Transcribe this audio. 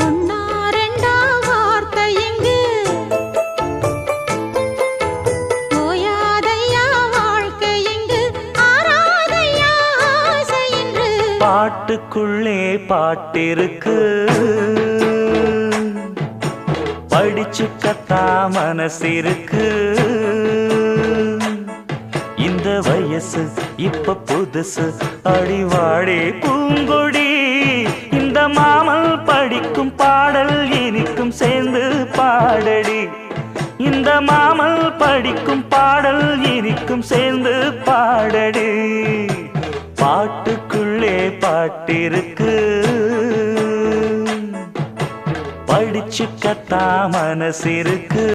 ஒன்னா ரெண்டா வார்த்தை இங்கு ஓயாதையா வாழ்க்கை இங்கு ஆராதையா ஆசை என்று பாட்டுக்குள்ளே பாட்டிருக்கு படிச்சுக்கத்தா மனசிருக்கு இந்த வயசு இப்ப புதுசு அடிவாடி பூங்கொடி இந்த மாமல் படிக்கும் பாடல் இனிக்கும் சேர்ந்து பாடடி இந்த மாமல் படிக்கும் பாடல் இனிக்கும் சேர்ந்து பாடடி பாட்டுக்குள்ளே பாட்டிருக்கு படிச்சுக்கத்தா மனசிருக்கு